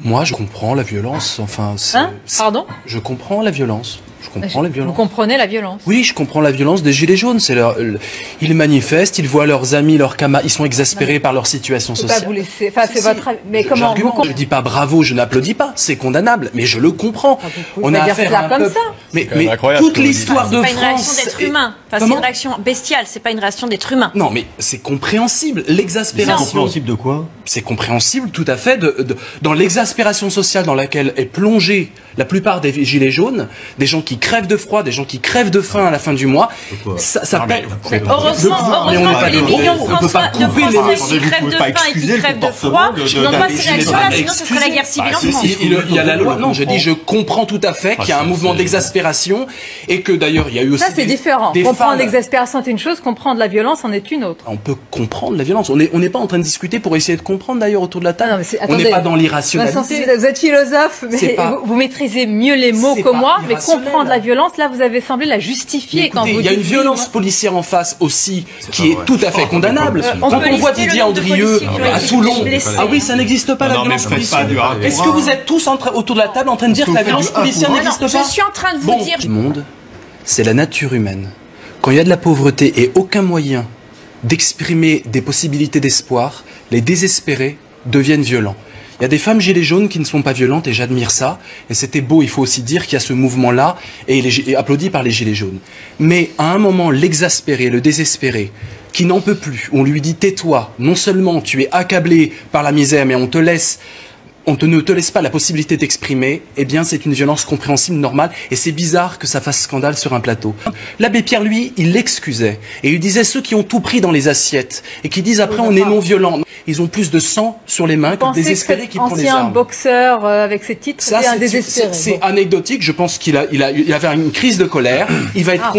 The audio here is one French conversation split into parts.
Moi, je comprends la violence, enfin... Pardon? Je comprends la violence. Je comprends la violence. Vous comprenez la violence? Oui, je comprends la violence des gilets jaunes. Ils manifestent, ils voient leurs amis, leurs camarades, ils sont exaspérés par leur situation sociale. Pas vous laisser. Enfin, c'est votre. Mais comment vous... Je dis pas bravo, je n'applaudis pas. C'est condamnable, mais je le comprends. On a affaire à un peuple. Mais toute l'histoire de France. C'est pas une réaction d'être humain. Enfin, c'est une réaction bestiale. C'est pas une réaction d'être humain. Non, mais c'est compréhensible. L'exaspération. C'est compréhensible de quoi? C'est compréhensible, tout à fait, dans l'exaspération sociale dans laquelle est plongée la plupart des gilets jaunes, des gens qui crèvent de froid, des gens qui crèvent de faim à la fin du mois. Heureusement que les millions de Français qui crèvent de faim et qui crèvent de froid n'ont pas ces réactions-là, sinon ce serait la guerre civile en France. Il y a la loi. Non, je dis, je comprends tout à fait qu'il y a un mouvement d'exaspération et que d'ailleurs il y a eu aussi. Ça, c'est différent. Comprendre l'exaspération est une chose, comprendre la violence en est une autre. On peut comprendre la violence. On n'est pas en train de discuter pour essayer de comprendre d'ailleurs autour de la table. On n'est pas dans l'irrationalité. Vous êtes philosophe, mais vous maîtrisez mieux les mots que moi, mais comprendre la violence, là, vous avez semblé la justifier quand vous dites. Il y a une violence policière en face aussi qui est tout à fait condamnable. Quand on voit Didier Andrieux à Toulon, ah oui, ça n'existe pas la violence policière. Est-ce que vous êtes tous autour de la table en train de dire que la violence policière n'existe pas? Je suis en train de vous dire. Le monde, c'est la nature humaine. Quand il y a de la pauvreté et aucun moyen d'exprimer des possibilités d'espoir, les désespérés deviennent violents. Il y a des femmes gilets jaunes qui ne sont pas violentes et j'admire ça. Et c'était beau, il faut aussi dire qu'il y a ce mouvement-là et applaudi par les gilets jaunes. Mais à un moment, l'exaspéré, le désespéré, qui n'en peut plus, on lui dit tais-toi, non seulement tu es accablé par la misère, mais on ne te laisse pas la possibilité d'exprimer, eh bien c'est une violence compréhensible, normale, et c'est bizarre que ça fasse scandale sur un plateau. L'abbé Pierre, lui, il l'excusait, et il disait ceux qui ont tout pris dans les assiettes, et qui disent après on est non violent. Ils ont plus de sang sur les mains que le désespéré qui prend les armes. Ancien boxeur avec ses titres, c'est un désespéré. C'est anecdotique, je pense qu'il avait une crise de colère, il va être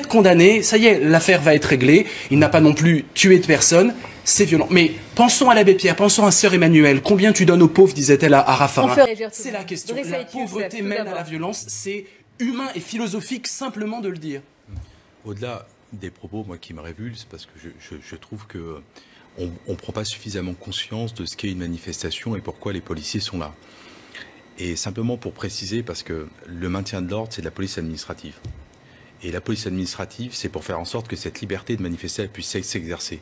condamné, ça y est, l'affaire va être réglée, il n'a pas non plus tué de personne. C'est violent. Mais pensons à l'abbé Pierre, pensons à sœur Emmanuelle. Combien tu donnes aux pauvres, disait-elle à Raffarin. C'est la question. La pauvreté mène à la violence. C'est humain et philosophique simplement de le dire. Au-delà des propos, moi, qui me révulsent, parce que je trouve que on prend pas suffisamment conscience de ce qu'est une manifestation et pourquoi les policiers sont là. Et simplement pour préciser, parce que le maintien de l'ordre, c'est de la police administrative. Et la police administrative, c'est pour faire en sorte que cette liberté de manifester elle puisse s'exercer.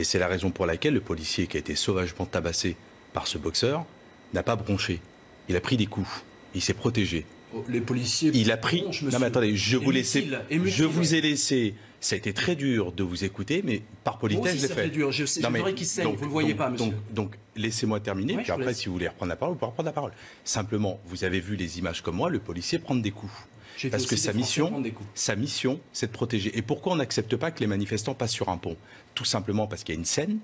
Et c'est la raison pour laquelle le policier qui a été sauvagement tabassé par ce boxeur n'a pas bronché. Il a pris des coups. Il s'est protégé. Les policiers... Il a pris... Non mais attendez, je vous ai laissé... Ça a été très dur de vous écouter, mais par politesse, je l'ai fait. Je voudrais qu'il saigne, vous ne le voyez pas, monsieur. Donc laissez-moi terminer, puis après, si vous voulez reprendre la parole, vous pouvez reprendre la parole. Simplement, vous avez vu les images comme moi, le policier prendre des coups. Parce que sa mission, c'est de protéger. Et pourquoi on n'accepte pas que les manifestants passent sur un pont? Tout simplement parce qu'il y a une scène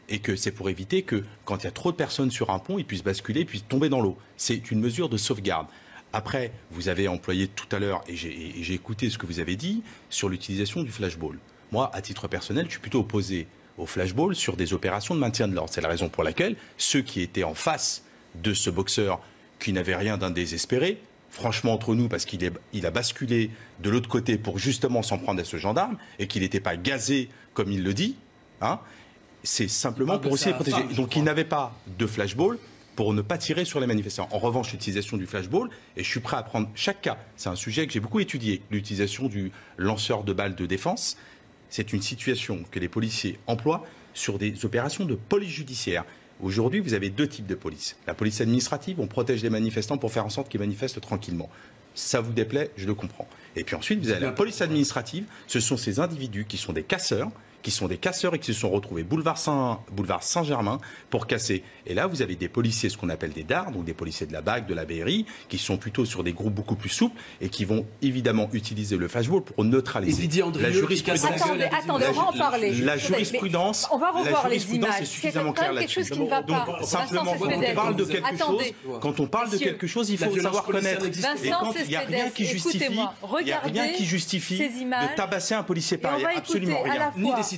et que c'est pour éviter que, quand il y a trop de personnes sur un pont, ils puissent basculer, puissent tomber dans l'eau. C'est une mesure de sauvegarde. Après, vous avez employé tout à l'heure, et j'ai écouté ce que vous avez dit, sur l'utilisation du flashball. Moi, à titre personnel, je suis plutôt opposé au flashball sur des opérations de maintien de l'ordre. C'est la raison pour laquelle ceux qui étaient en face de ce boxeur, qui n'avait rien d'un désespéré, franchement entre nous, parce qu'il a basculé de l'autre côté pour justement s'en prendre à ce gendarme, et qu'il n'était pas gazé comme il le dit, hein, c'est simplement pour aussi les protéger. Donc il n'avait pas de flashball pour ne pas tirer sur les manifestants. En revanche, l'utilisation du flashball, et je suis prêt à prendre chaque cas, c'est un sujet que j'ai beaucoup étudié, l'utilisation du lanceur de balles de défense, c'est une situation que les policiers emploient sur des opérations de police judiciaire. Aujourd'hui, vous avez deux types de police. La police administrative, on protège les manifestants pour faire en sorte qu'ils manifestent tranquillement. Ça vous déplaît, je le comprends. Et puis ensuite, vous avez la police administrative, ce sont ces individus qui sont des casseurs et qui se sont retrouvés boulevard Saint-Germain pour casser. Et là, vous avez des policiers, ce qu'on appelle des dards, donc des policiers de la BAC, de la BRI, qui sont plutôt sur des groupes beaucoup plus souples et qui vont évidemment utiliser le flashball pour neutraliser. La jurisprudence. Attendez, on va en parler. La jurisprudence, on va revoir les images. Est suffisamment claire là-dessus. Donc, simplement, quand on parle de quelque chose, il faut savoir connaître. Et quand il n'y a rien qui justifie, de tabasser un policier par ailleurs. Absolument rien. Ni des citoyens.